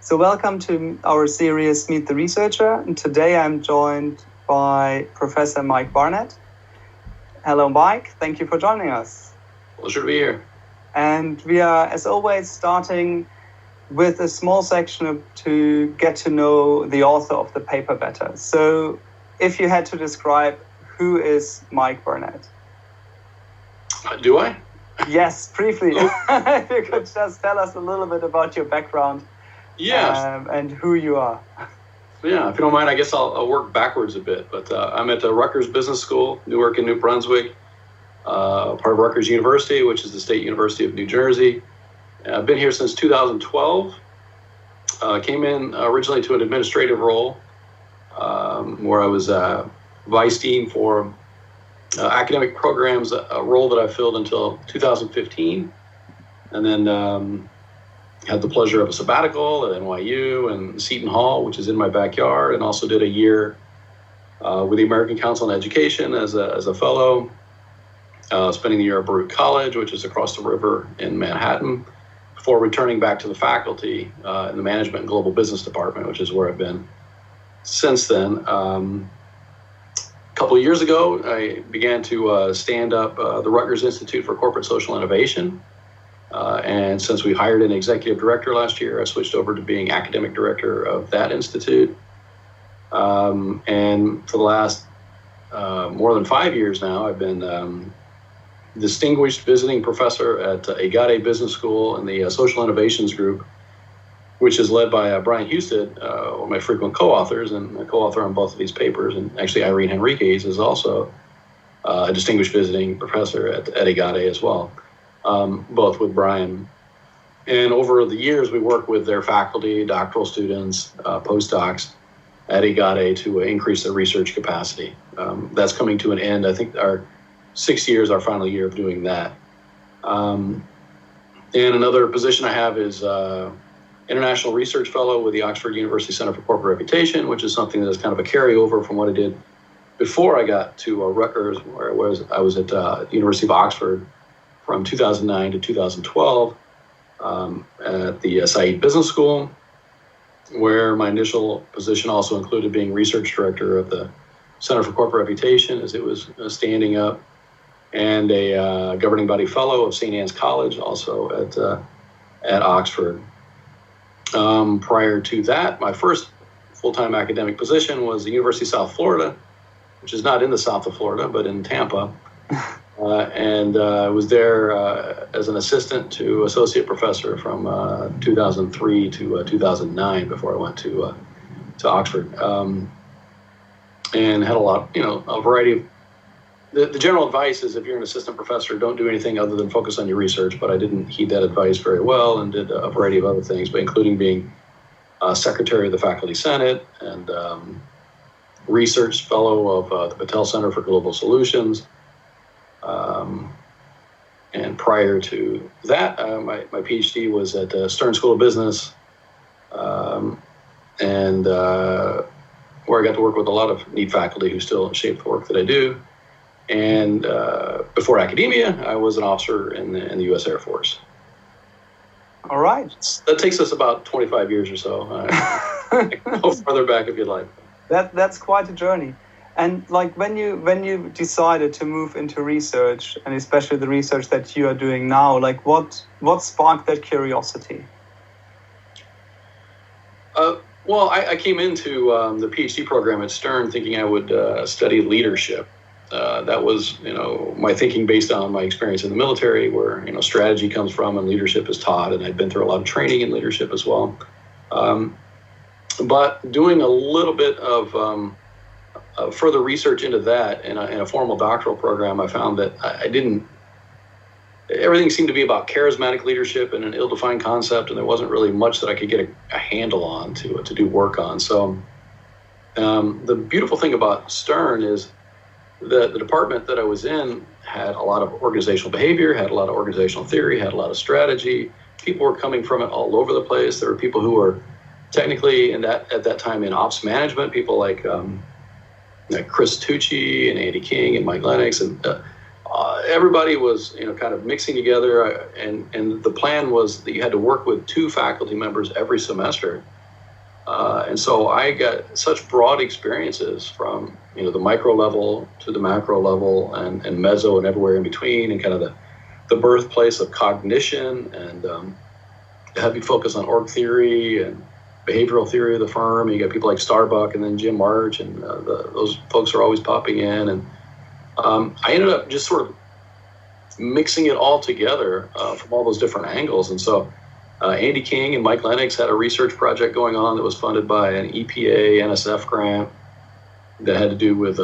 So welcome to our series Meet the Researcher. And today I'm joined by Professor Mike Barnett. Hello, Mike. Thank you for joining us. Pleasure to be here. And we are, as always, starting with a small section to get to know the author of the paper better. So if you had to describe who is Mike Barnett? Do I? Yes, briefly. If you could just tell us a little bit about your background. Yes. And who you are. Yeah, if you don't mind, I guess I'll work backwards a bit. But I'm at the Rutgers Business School, Newark and New Brunswick, part of Rutgers University, which is the State University of New Jersey. I've been here since 2012. Came in originally to an administrative role where I was vice dean for academic programs, a role that I filled until 2015. And then had the pleasure of a sabbatical at NYU and Seton Hall, which is in my backyard, and also did a year with the American Council on Education as a fellow, spending the year at Baruch College, which is across the river in Manhattan, before returning back to the faculty in the Management and Global Business Department, which is where I've been since then. A couple of years ago, I began to stand up the Rutgers Institute for Corporate Social Innovation. And since we hired an executive director last year, I switched over to being academic director of that institute. And for the last more than 5 years now, I've been distinguished visiting professor at Egade Business School in the Social Innovations Group, which is led by Brian Husted, one of my frequent co-authors, and a co-author on both of these papers. And actually, Irene Henriquez is also a distinguished visiting professor at Egade as well. Both with Brian. And over the years, we worked with their faculty, doctoral students, postdocs at Egade to increase their research capacity. That's coming to an end. I think our 6 years, our final year of doing that. And another position I have is International Research Fellow with the Oxford University Center for Corporate Reputation, which is something that's kind of a carryover from what I did before I got to Rutgers, where I was at University of Oxford from 2009 to 2012 at the Said Business School, where my initial position also included being research director of the Center for Corporate Reputation as it was standing up, and a governing body fellow of St. Anne's College, also at Oxford. Prior to that, my first full-time academic position was the University of South Florida, which is not in the south of Florida, but in Tampa. And I was there as an assistant to associate professor from 2003 to 2009 before I went to Oxford. And had a variety of, the general advice is if you're an assistant professor, don't do anything other than focus on your research, but I didn't heed that advice very well and did a variety of other things, but including being secretary of the Faculty Senate and research fellow of the Patel Center for Global Solutions. And prior to that, my PhD was at Stern School of Business, and where I got to work with a lot of neat faculty who still shape the work that I do. And before academia, I was an officer in the U.S. Air Force. All right. That takes us about 25 years or so. I can go further back if you'd like. That's quite a journey. And like when you decided to move into research, and especially the research that you are doing now, like what sparked that curiosity? Well, I came into the PhD program at Stern thinking I would study leadership. That was, my thinking based on my experience in the military, where strategy comes from and leadership is taught, and I'd been through a lot of training in leadership as well. But doing a little bit of further research into that in a formal doctoral program, I found that everything seemed to be about charismatic leadership and an ill-defined concept, and there wasn't really much that I could get a handle on to do work on. So the beautiful thing about Stern is the department that I was in had a lot of organizational behavior, had a lot of organizational theory, had a lot of strategy. People were coming from it all over the place. There were people who were technically at that time in ops management, people like Chris Tucci and Andy King and Mike Lennox and everybody was, kind of mixing together, and the plan was that you had to work with 2 faculty members every semester. And so I got such broad experiences from, the micro level to the macro level and meso and everywhere in between, and kind of the birthplace of cognition, and heavy focus on org theory and behavioral theory of the firm. You got people like Starbuck and then Jim March, and those folks are always popping in. And I ended up just sort of mixing it all together from all those different angles. And so Andy King and Mike Lennox had a research project going on that was funded by an EPA NSF grant that had to do with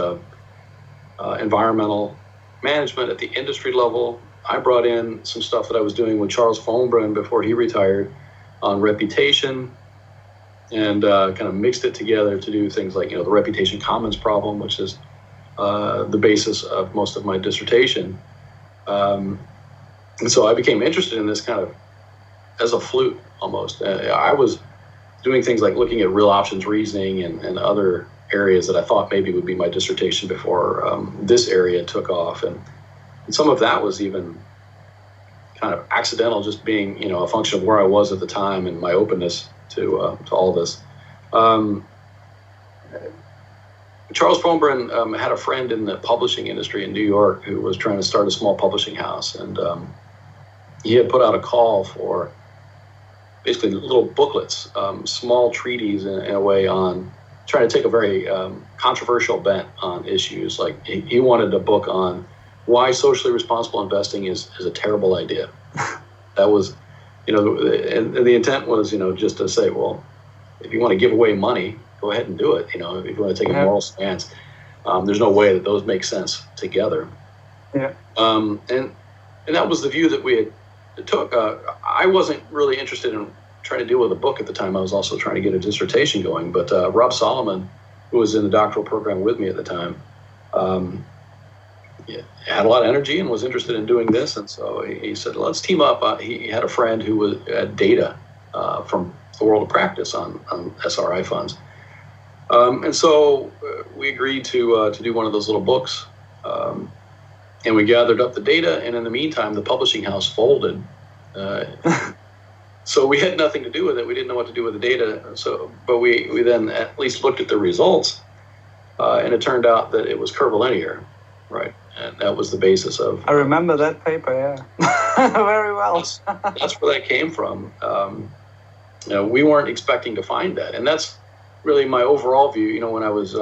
environmental management at the industry level. I brought in some stuff that I was doing with Charles Fohnbrunn before he retired on reputation, and kind of mixed it together to do things like, the reputation commons problem, which is the basis of most of my dissertation. And so I became interested in this kind of as a fluke almost. I was doing things like looking at real options reasoning and other areas that I thought maybe would be my dissertation before this area took off. And some of that was even kind of accidental, just being, a function of where I was at the time and my openness to all this. Charles Fohnbrunn had a friend in the publishing industry in New York who was trying to start a small publishing house, and he had put out a call for basically little booklets, small treaties in a way on trying to take a very controversial bent on issues. Like he wanted a book on why socially responsible investing is a terrible idea. That was, and the intent was, just to say, well, if you want to give away money, go ahead and do it. If you want to take a moral stance, there's no way that those make sense together. Yeah. And that was the view that we had took. I wasn't really interested in trying to deal with a book at the time. I was also trying to get a dissertation going. But Rob Solomon, who was in the doctoral program with me at the time, had a lot of energy and was interested in doing this. And so he said, let's team up. He had a friend who had data from the world of practice on SRI funds. And so we agreed to do one of those little books. And we gathered up the data, and in the meantime, the publishing house folded. So we had nothing to do with it. We didn't know what to do with the data. But we then at least looked at the results, and it turned out that it was curvilinear, right? And that was the basis of. I remember that paper, yeah, very well. That's where that came from. We weren't expecting to find that, and that's really my overall view. When I was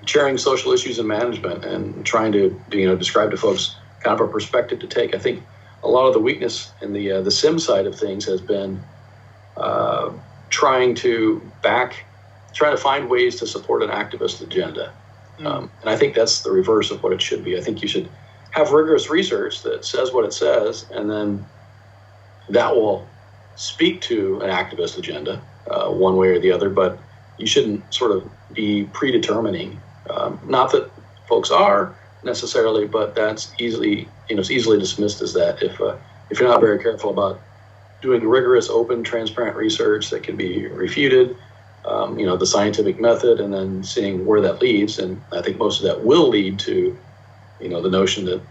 chairing social issues and management and trying to describe to folks kind of a perspective to take, I think a lot of the weakness in the SIM side of things has been trying to find ways to support an activist agenda. And I think that's the reverse of what it should be. I think you should have rigorous research that says what it says, and then that will speak to an activist agenda one way or the other, but you shouldn't sort of be predetermining. Not that folks are necessarily, but that's easily dismissed as that if you're not very careful about doing rigorous, open, transparent research that can be refuted, the scientific method, and then seeing where that leads. And I think most of that will lead to, the notion that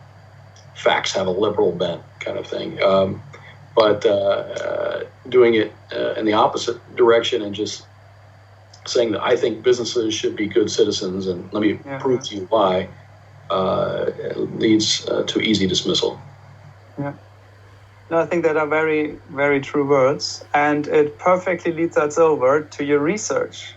facts have a liberal bent kind of thing. But doing it in the opposite direction and just saying that I think businesses should be good citizens and let me prove to you why leads to easy dismissal. Yeah. No, I think that are very, very true words, and it perfectly leads us over to your research.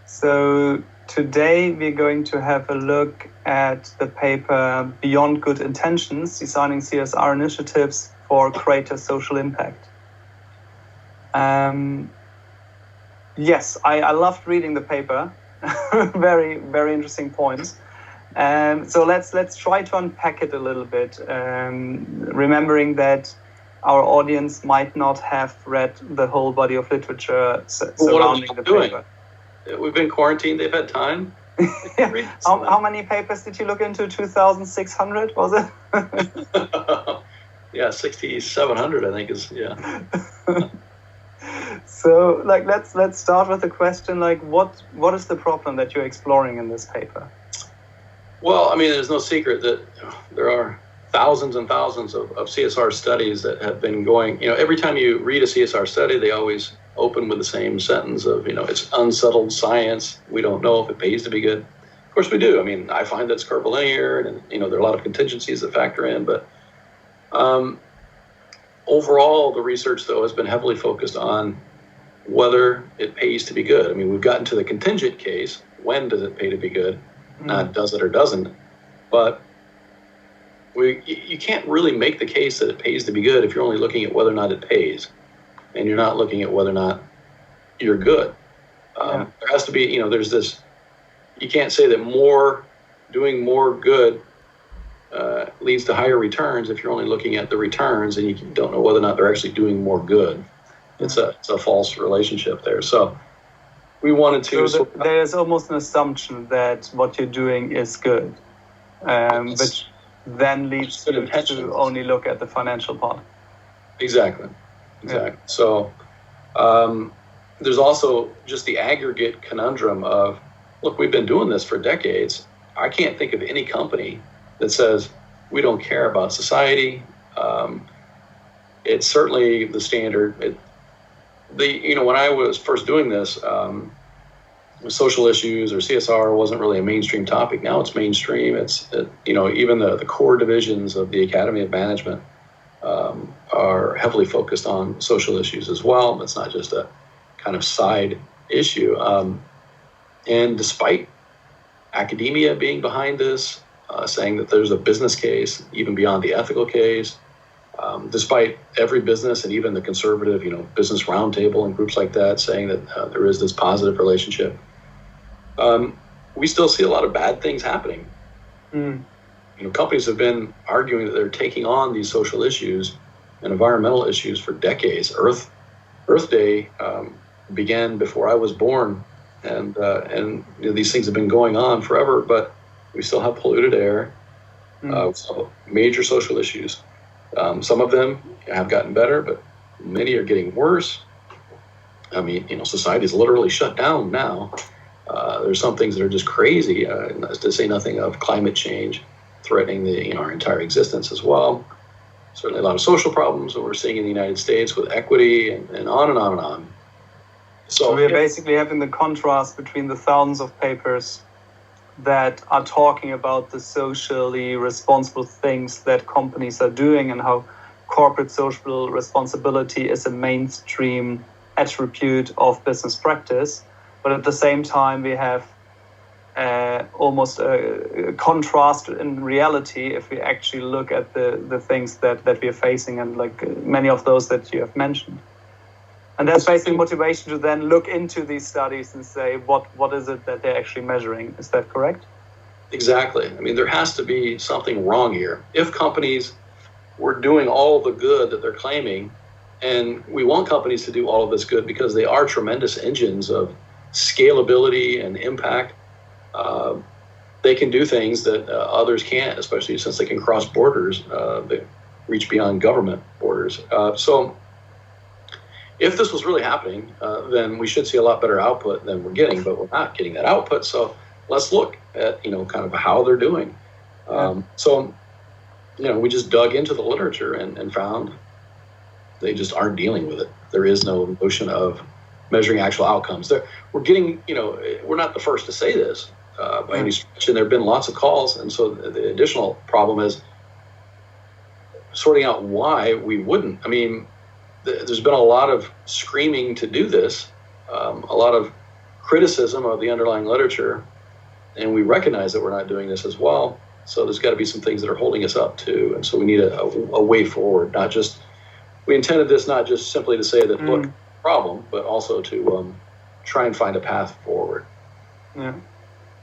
So today we're going to have a look at the paper Beyond Good Intentions, Designing CSR Initiatives for Greater Social Impact. Yes, I loved reading the paper. Very, very interesting points. So let's try to unpack it a little bit, remembering that our audience might not have read the whole body of literature surrounding the paper. We've been quarantined. They've had time. How many papers did you look into? 2,600, was it? Yeah, 6,700, I think is, yeah. So, let's start with the question, what is the problem that you're exploring in this paper? Well, I mean, there's no secret that there are thousands and thousands of CSR studies that have been going. Every time you read a CSR study, they always open with the same sentence of, it's unsettled science. We don't know if it pays to be good. Of course we do. I mean, I find that's curvilinear, and there are a lot of contingencies that factor in. But overall, the research, though, has been heavily focused on whether it pays to be good. I mean, we've gotten to the contingent case. When does it pay to be good? Not does it or doesn't. But you can't really make the case that it pays to be good if you're only looking at whether or not it pays, and you're not looking at whether or not you're good. There has to be, there's this, you can't say that doing more good leads to higher returns if you're only looking at the returns and you don't know whether or not they're actually doing more good. It's a false relationship there. So we wanted to... So there's almost an assumption that what you're doing is good, which then leads you to only look at the financial part. Exactly. Yeah. So there's also just the aggregate conundrum of, look, we've been doing this for decades. I can't think of any company that says we don't care about society. It's certainly the standard. When I was first doing this, social issues or CSR wasn't really a mainstream topic. Now it's mainstream. Even the core divisions of the Academy of Management are heavily focused on social issues as well. It's not just a kind of side issue. And despite academia being behind this, saying that there's a business case, even beyond the ethical case, despite every business and even the conservative, business roundtable and groups like that saying that there is this positive relationship, we still see a lot of bad things happening. Companies have been arguing that they're taking on these social issues and environmental issues for decades. Earth Day began before I was born, and these things have been going on forever. But we still have polluted air, major social issues. Some of them have gotten better, but many are getting worse. I mean, society is literally shut down now. There's some things that are just crazy, to say nothing of climate change threatening our entire existence as well. Certainly a lot of social problems that we're seeing in the United States with equity and on and on and on. So we're basically having the contrast between the thousands of papers that are talking about the socially responsible things that companies are doing and how corporate social responsibility is a mainstream attribute of business practice. But at the same time, we have almost a contrast in reality if we actually look at the things that we are facing, and many of those that you have mentioned. And that's basically motivation to then look into these studies and say, what is it that they're actually measuring? Is that correct? Exactly. I mean, there has to be something wrong here. If companies were doing all the good that they're claiming, and we want companies to do all of this good because they are tremendous engines of scalability and impact, they can do things that others can't, especially since they can cross borders, they reach beyond government borders. So if this was really happening, then we should see a lot better output than we're getting, but we're not getting that output. So let's look at, kind of how they're doing. So we just dug into the literature and found they just aren't dealing with it. There is no notion of measuring actual outcomes. We're getting, we're not the first to say this by any stretch, and there have been lots of calls. And so the additional problem is sorting out why we wouldn't. I mean, there's been a lot of screaming to do this, a lot of criticism of the underlying literature, and we recognize that we're not doing this as well. So there's got to be some things that are holding us up too. And so we need a way forward, we intended this not just simply to say that, look, problem, but also to try and find a path forward.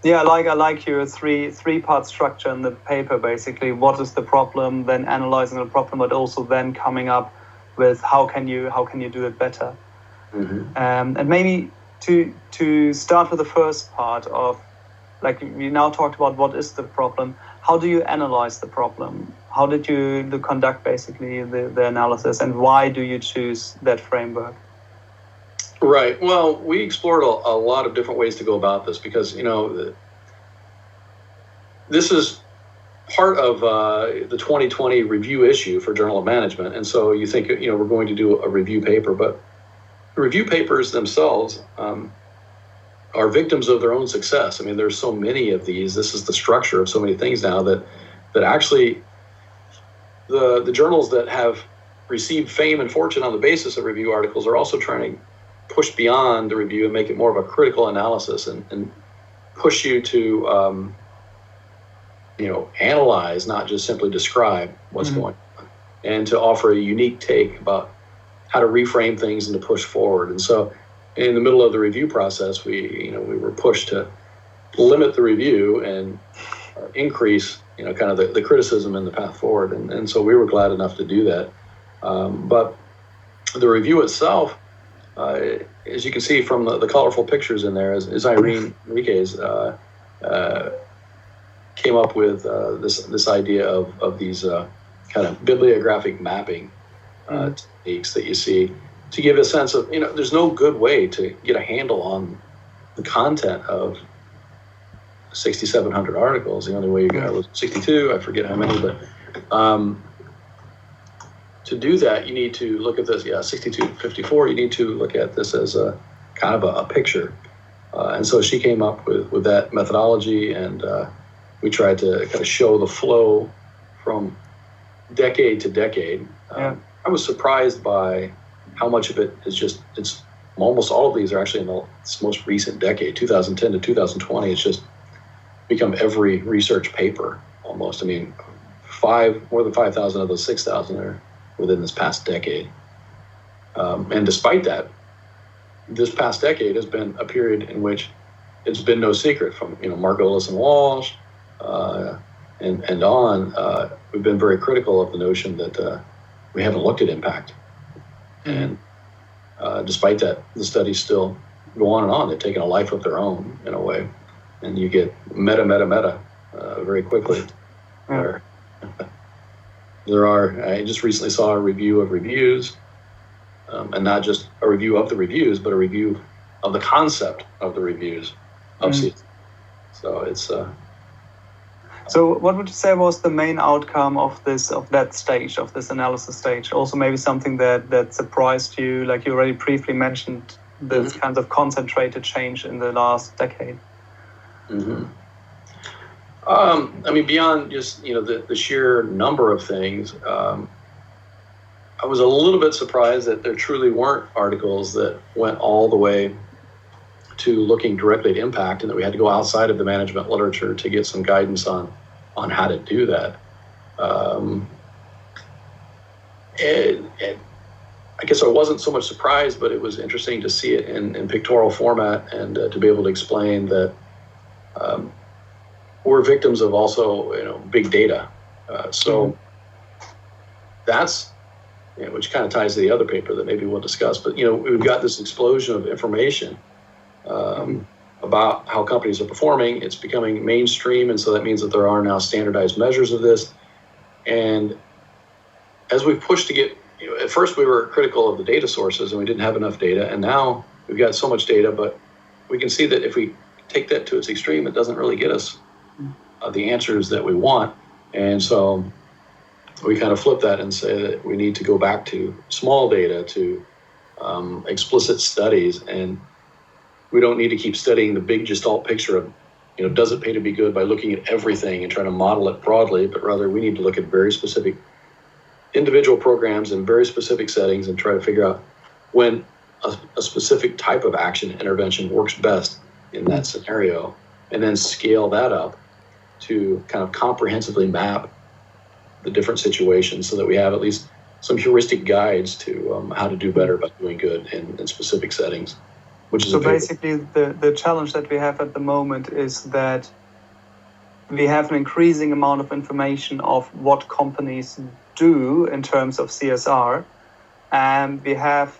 Yeah, I like your three-part structure in the paper, basically. What is the problem, then analyzing the problem, but also then coming up with how can you do it better. And maybe to start with the first part of, we now talked about what is the problem. How do you analyze the problem? How did you conduct basically the analysis, and why do you choose that framework? Right. Well, we explored a lot of different ways to go about this because, this is part of the 2020 review issue for Journal of Management. And so you think, we're going to do a review paper, but the review papers themselves are victims of their own success. I mean, there's so many of these. This is the structure of so many things now that actually the journals that have received fame and fortune on the basis of review articles are also trying to push beyond the review and make it more of a critical analysis and push you to analyze, not just simply describe what's going on, and to offer a unique take about how to reframe things and to push forward. And so in the middle of the review process, we were pushed to limit the review and increase, kind of the criticism and the path forward. And so we were glad enough to do that. But the review itself, as you can see from the colorful pictures in there, is Irene Enriquez came up with this idea of these kind of bibliographic mapping techniques that you see to give a sense of, there's no good way to get a handle on the content of 6,700 articles. The only way you got was 62, I forget how many, but to do that, you need to look at this, 6254, you need to look at this as a kind of a picture. And so she came up with that methodology, and we tried to kind of show the flow from decade to decade. I was surprised by how much of it is it's almost all of these are actually in the most recent decade, 2010 to 2020. It's just become every research paper almost. I mean, more than 5,000 of those 6,000 are within this past decade. And despite that, this past decade has been a period in which it's been no secret from, Margolis and Walsh and on. We've been very critical of the notion that we haven't looked at impact. And despite that, the studies still go on and on. They've taken a life of their own in a way. And you get meta very quickly. Where I just recently saw a review of reviews, and not just a review of the reviews, but a review of the concept of the reviews of season. So it's... So what would you say was the main outcome of this analysis stage? Also maybe something that surprised you, like you already briefly mentioned, this kind of concentrated change in the last decade. I mean, beyond just, the sheer number of things, I was a little bit surprised that there truly weren't articles that went all the way to looking directly at impact, and that we had to go outside of the management literature to get some guidance on how to do that. And I guess I wasn't so much surprised, but it was interesting to see it in pictorial format, and to be able to explain that we're victims of also, big data. So that's, which kind of ties to the other paper that maybe we'll discuss. But, we've got this explosion of information about how companies are performing. It's becoming mainstream, and so that means that there are now standardized measures of this. And as we've pushed to get, at first we were critical of the data sources and we didn't have enough data, and now we've got so much data, but we can see that if we take that to its extreme, it doesn't really get us the answers that we want. And so we kind of flip that and say that we need to go back to small data, to explicit studies, and we don't need to keep studying the big gestalt picture of, does it pay to be good by looking at everything and trying to model it broadly, but rather we need to look at very specific individual programs in very specific settings and try to figure out when a specific type of action intervention works best in that scenario, and then scale that up to kind of comprehensively map the different situations so that we have at least some heuristic guides to how to do better by doing good in specific settings. So basically the challenge that we have at the moment is that we have an increasing amount of information of what companies do in terms of CSR, and we have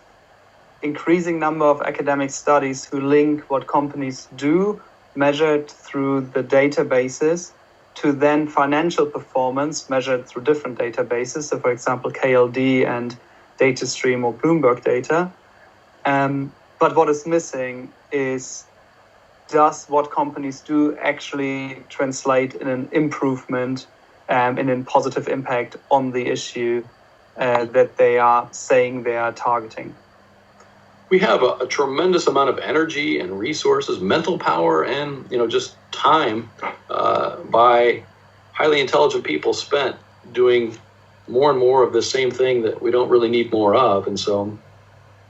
increasing number of academic studies who link what companies do measured through the databases to then financial performance measured through different databases. So for example, KLD and DataStream or Bloomberg data. But what is missing is does what companies do actually translate in an improvement, in a positive impact on the issue that they are saying they are targeting? We have a tremendous amount of energy and resources, mental power, and just time by highly intelligent people spent doing more and more of the same thing that we don't really need more of. And so,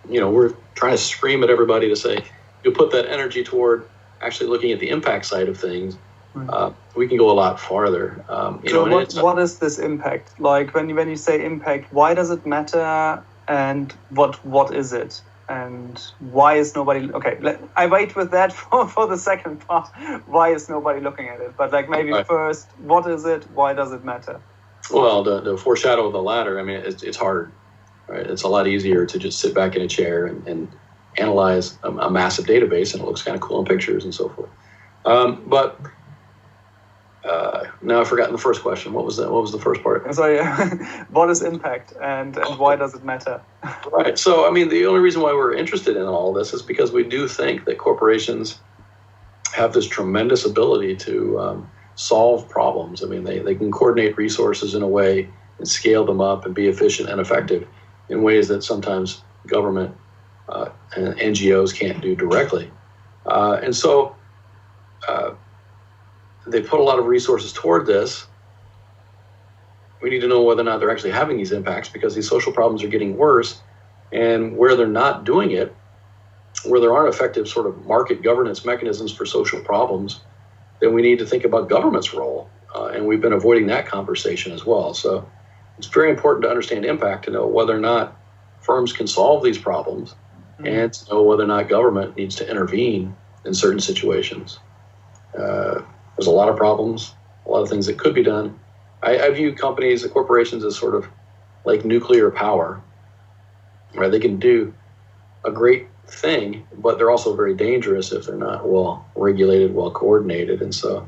we're trying to scream at everybody to say, you put that energy toward actually looking at the impact side of things. We can go a lot farther. What is this impact? Like when you say impact, why does it matter, and what is it? And why is nobody... Okay, I wait with that for the second part. Why is nobody looking at it? But maybe first, what is it? Why does it matter? Well, to foreshadow the latter, it's hard, right? It's a lot easier to just sit back in a chair and analyze a massive database, and it looks kind of cool in pictures and so forth. But now I've forgotten the first question. What was that? What was the first part? Sorry, what is impact, and why does it matter? Right. So, the only reason why we're interested in all this is because we do think that corporations have this tremendous ability to solve problems. They can coordinate resources in a way and scale them up and be efficient and effective in ways that sometimes government and NGOs can't do directly. And so they put a lot of resources toward this. We need to know whether or not they're actually having these impacts, because these social problems are getting worse. And where they're not doing it, where there aren't effective sort of market governance mechanisms for social problems, then we need to think about government's role. And we've been avoiding that conversation as well. So it's very important to understand impact, to know whether or not firms can solve these problems, and to know whether or not government needs to intervene in certain situations. There's a lot of problems, a lot of things that could be done. I view companies, corporations, as sort of like nuclear power, right? They can do a great thing, but they're also very dangerous if they're not well regulated, well coordinated. And so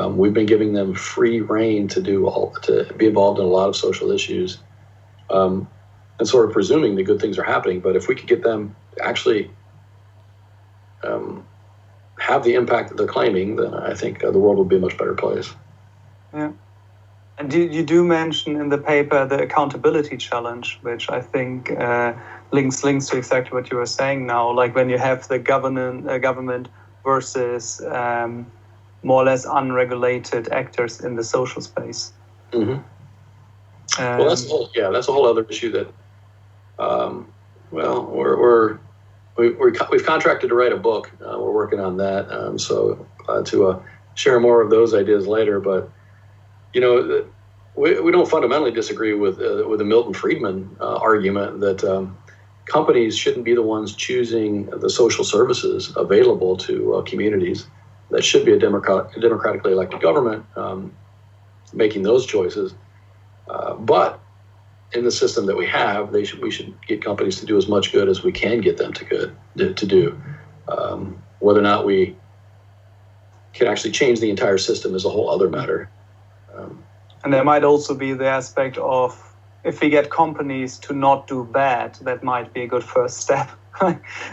we've been giving them free rein to be involved in a lot of social issues, and sort of presuming that good things are happening. But if we could get them to actually have the impact that they're claiming, then I think the world will be a much better place. Yeah. And you do mention in the paper the accountability challenge, which I think links to exactly what you were saying now, like when you have the government versus more or less unregulated actors in the social space. Mm-hmm. Well, that's a whole other issue that, we've contracted to write a book. We're working on that. So to share more of those ideas later. But, we don't fundamentally disagree with the Milton Friedman argument that companies shouldn't be the ones choosing the social services available to communities. That should be a democratically elected government making those choices. But in the system that we have, we should get companies to do as much good as we can get them to do. Whether or not we can actually change the entire system is a whole other matter. And there might also be the aspect of, if we get companies to not do bad, that might be a good first step.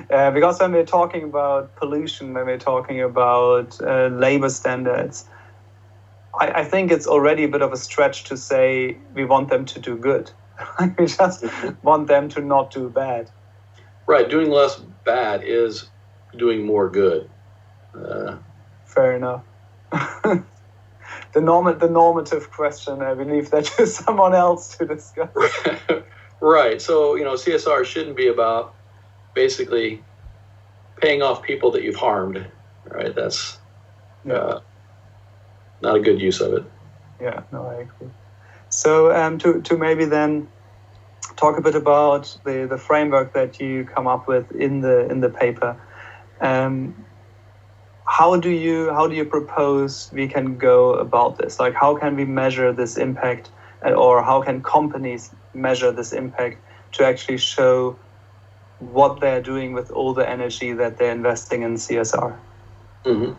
Because when we're talking about pollution, when we're talking about labor standards, I think it's already a bit of a stretch to say we want them to do good. We just want them to not do bad. Right. Doing less bad is doing more good. Fair enough. The normative question, I believe that is someone else to discuss. Right. So, CSR shouldn't be about basically paying off people that you've harmed. Right. That's not a good use of it. Yeah, no, I agree. So to maybe then talk a bit about the framework that you come up with in the paper. How do you propose we can go about this? Like, how can we measure this impact, or how can companies measure this impact to actually show what they're doing with all the energy that they're investing in CSR? Mm-hmm.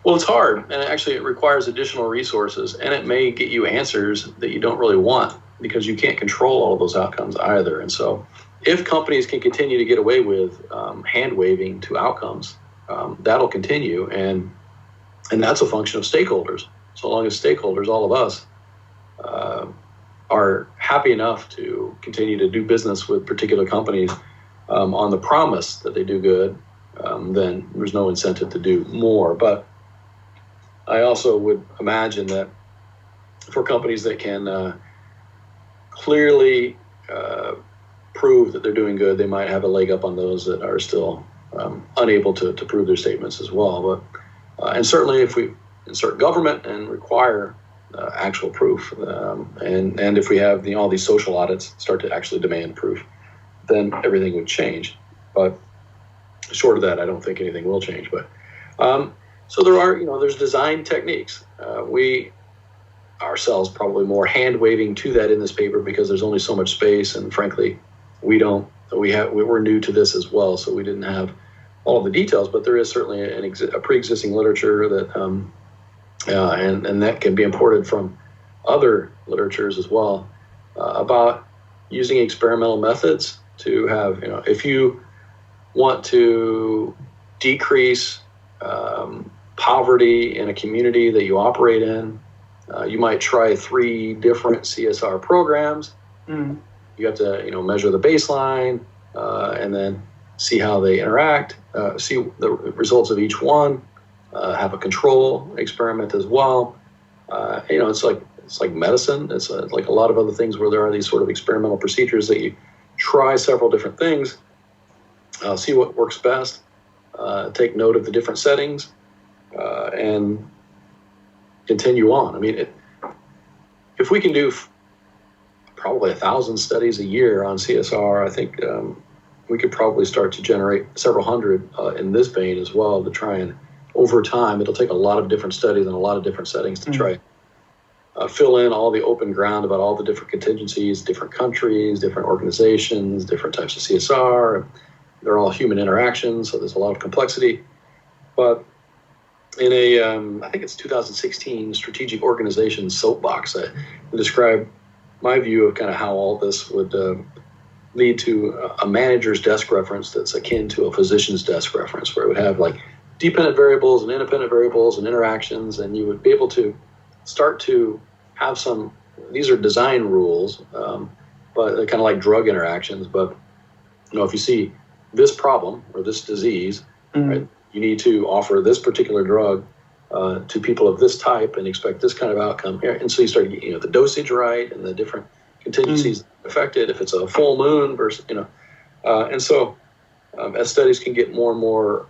Well, it's hard, and it requires additional resources, and it may get you answers that you don't really want, because you can't control all of those outcomes either. And so if companies can continue to get away with hand-waving to outcomes, that'll continue, and that's a function of stakeholders. So long as stakeholders, all of us, are happy enough to continue to do business with particular companies on the promise that they do good, then there's no incentive to do more. But I also would imagine that for companies that can clearly prove that they're doing good, they might have a leg up on those that are still unable to prove their statements as well. But and certainly if we insert government and require actual proof, and if we have all these social audits start to actually demand proof, then everything would change. But short of that, I don't think anything will change. But so there's design techniques. We ourselves probably more hand waving to that in this paper because there's only so much space, and frankly, we're new to this as well, so we didn't have all of the details. But there is certainly a pre-existing literature that and that can be imported from other literatures as well about using experimental methods to have, if you want to decrease poverty in a community that you operate in, you might try 3 different CSR programs. Mm. You have to, measure the baseline and then see how they interact, see the results of each one, have a control experiment as well. It's like medicine. It's like a lot of other things where there are these sort of experimental procedures that you try several different things, see what works best, take note of the different settings, and continue on. I mean, if we can do probably 1,000 studies a year on CSR, I think we could probably start to generate several hundred in this vein as well to try and, over time, it'll take a lot of different studies and a lot of different settings to try fill in all the open ground about all the different contingencies, different countries, different organizations, different types of CSR. They're all human interactions, so there's a lot of complexity. But in I think it's 2016 Strategic Organization Soapbox, I describe my view of kind of how all this would lead to a manager's desk reference that's akin to a physician's desk reference, where it would have like dependent variables and independent variables and interactions, and you would be able to start to have these are design rules, but they're kind of like drug interactions. But, if you see this problem or this disease, right, you need to offer this particular drug to people of this type and expect this kind of outcome here. And so you start getting, the dosage right and the different contingencies affected, if it's a full moon versus, and so as studies can get more and more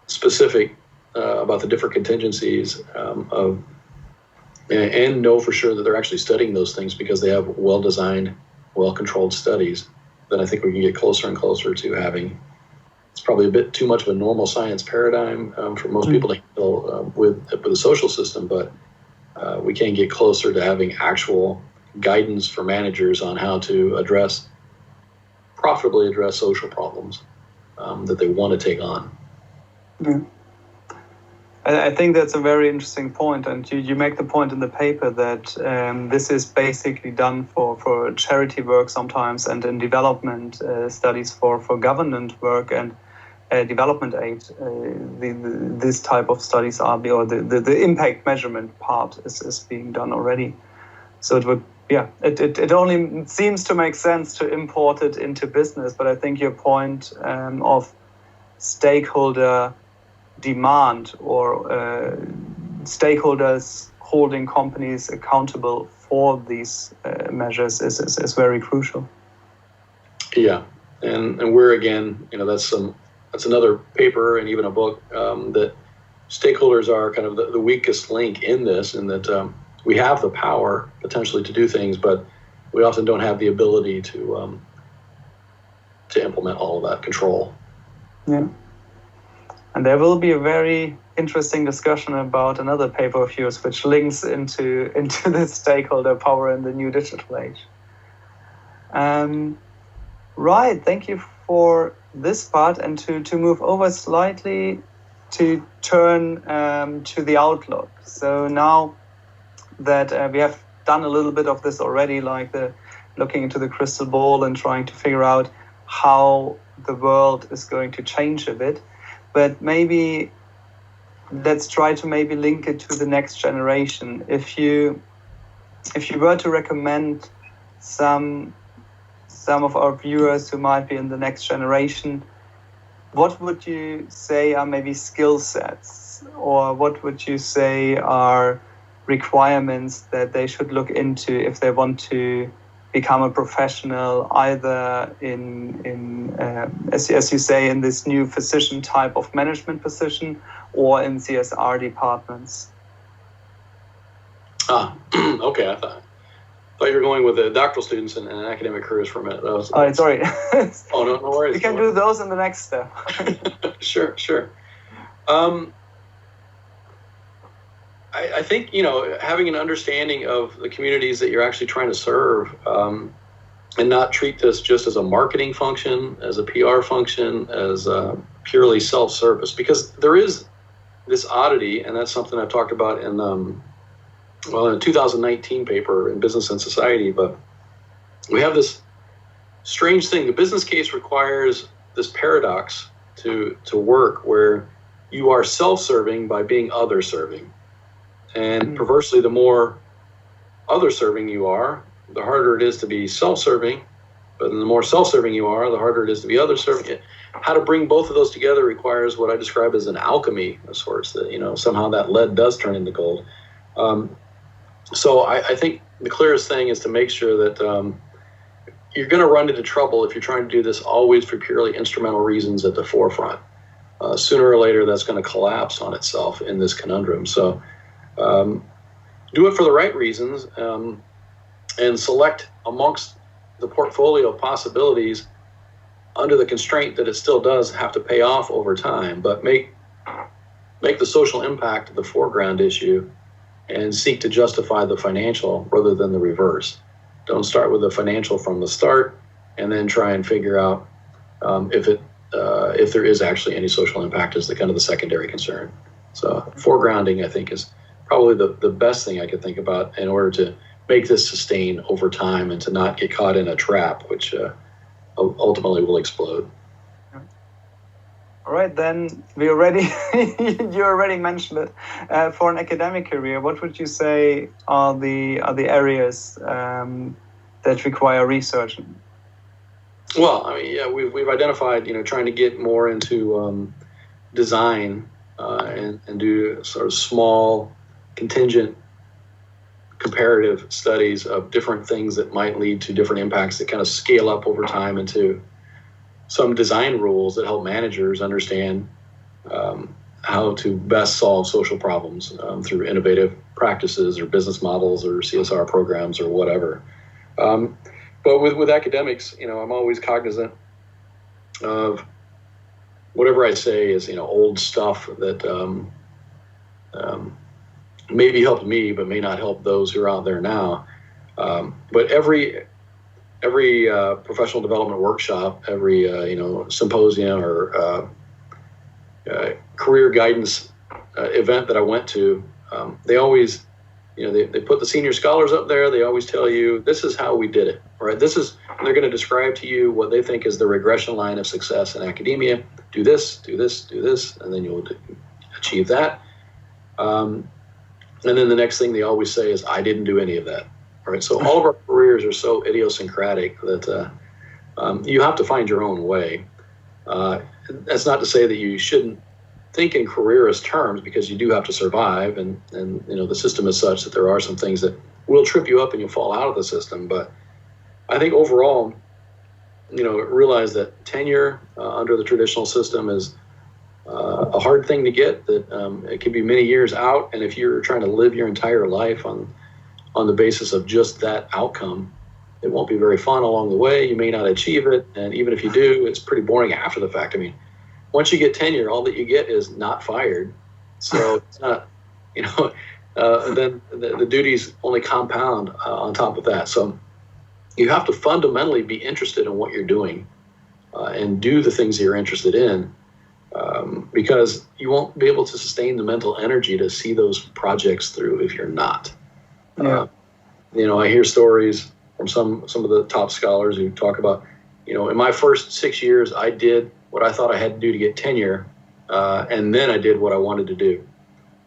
specific about the different contingencies and know for sure that they're actually studying those things because they have well-designed, well-controlled studies, then I think we can get closer and closer to having, it's probably a bit too much of a normal science paradigm for most people to handle with the social system, but we can get closer to having actual guidance for managers on how to profitably address social problems that they want to take on. Yeah. I think that's a very interesting point, and you make the point in the paper that this is basically done for charity work sometimes, and in development studies for government work and development aid. This type of studies are the impact measurement part is being done already. So it would, it only seems to make sense to import it into business, but I think your point of stakeholder demand or stakeholders holding companies accountable for these measures is very crucial. Yeah, and we're again, that's another paper and even a book that stakeholders are kind of the weakest link in this, and that we have the power potentially to do things, but we often don't have the ability to implement all of that control. Yeah. And there will be a very interesting discussion about another paper of yours, which links into the stakeholder power in the new digital age. Right, thank you for this part, and to move over slightly to turn to the outlook. So now that we have done a little bit of this already, like looking into the crystal ball and trying to figure out how the world is going to change a bit. But maybe let's try to maybe link it to the next generation. If you were to recommend some of our viewers who might be in the next generation, what would you say are maybe skill sets, or what would you say are requirements that they should look into if they want to become a professional, either in as you say, in this new physician type of management position, or in CSR departments? Okay. I thought you were going with the doctoral students and academic careers for a minute. Sorry. Oh, no worries. We can do those in the next step. Sure. I think, having an understanding of the communities that you're actually trying to serve, and not treat this just as a marketing function, as a PR function, as purely self-service, because there is this oddity, and that's something I've talked about in a 2019 paper in Business and Society, but we have this strange thing. The business case requires this paradox to work, where you are self-serving by being other-serving. And perversely, the more other-serving you are, the harder it is to be self-serving. But the more self-serving you are, the harder it is to be other-serving. How to bring both of those together requires what I describe as an alchemy of sorts, that, somehow that lead does turn into gold. So I think the clearest thing is to make sure that you're going to run into trouble if you're trying to do this always for purely instrumental reasons at the forefront. Sooner or later, that's going to collapse on itself in this conundrum. So do it for the right reasons, and select amongst the portfolio of possibilities under the constraint that it still does have to pay off over time, but make the social impact the foreground issue and seek to justify the financial rather than the reverse. Don't start with the financial from the start and then try and figure out if there is actually any social impact as the kind of the secondary concern. So foregrounding, I think, is probably the best thing I could think about in order to make this sustain over time and to not get caught in a trap, which ultimately will explode. All right, then you already mentioned it. For an academic career, what would you say are the areas that require research? Well, we've identified, trying to get more into design and do sort of small, contingent, comparative studies of different things that might lead to different impacts that kind of scale up over time into some design rules that help managers understand how to best solve social problems through innovative practices or business models or CSR programs or whatever. But with academics, I'm always cognizant of whatever I say is, old stuff that maybe helped me, but may not help those who are out there now. But every professional development workshop, every symposium or career guidance event that I went to, they always, they put the senior scholars up there. They always tell you, this is how we did it, right? They're going to describe to you what they think is the regression line of success in academia. Do this, do this, do this, and then you'll achieve that. And then the next thing they always say is, I didn't do any of that. All right. So all of our careers are so idiosyncratic that you have to find your own way. That's not to say that you shouldn't think in careerist terms, because you do have to survive, and the system is such that there are some things that will trip you up and you'll fall out of the system. But I think overall, realize that tenure under the traditional system is a hard thing to get, that it can be many years out. And if you're trying to live your entire life on the basis of just that outcome, it won't be very fun along the way. You may not achieve it. And even if you do, it's pretty boring after the fact. I mean, once you get tenure, all that you get is not fired. So it's not, then the duties only compound on top of that. So you have to fundamentally be interested in what you're doing and do the things that you're interested in, because you won't be able to sustain the mental energy to see those projects through if you're not. Yeah. I hear stories from some of the top scholars who talk about, in my first 6 years, I did what I thought I had to do to get tenure, and then I did what I wanted to do.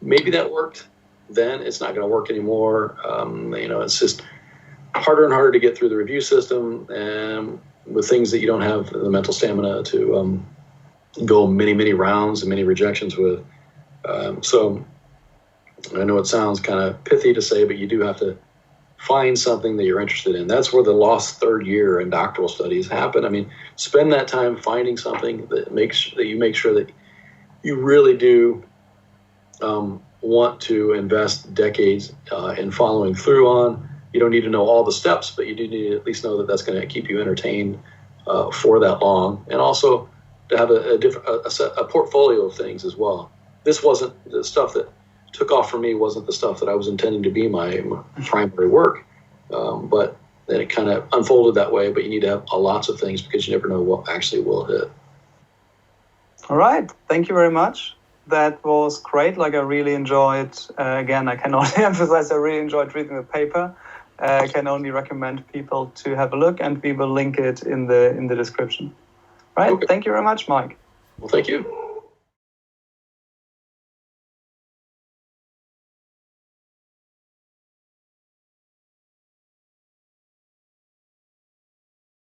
Maybe that worked then. It's not going to work anymore. It's just harder and harder to get through the review system, and with things that you don't have the mental stamina to go many, many rounds and many rejections with. So I know it sounds kind of pithy to say, but you do have to find something that you're interested in. That's where the lost third year in doctoral studies happen. I mean, spend that time finding something that you make sure that you really do want to invest decades in following through on. You don't need to know all the steps, but you do need to at least know that that's going to keep you entertained for that long, and also to have a portfolio of things as well. This wasn't the stuff that took off for me, wasn't the stuff that I was intending to be my primary work, but then it kind of unfolded that way. But you need to have lots of things because you never know what actually will hit. All right, thank you very much. That was great. I really enjoyed. Again, I can only emphasize I really enjoyed reading the paper. I can only recommend people to have a look, and we will link it in the description. Right. Okay. Thank you very much, Mike. Well, thank you.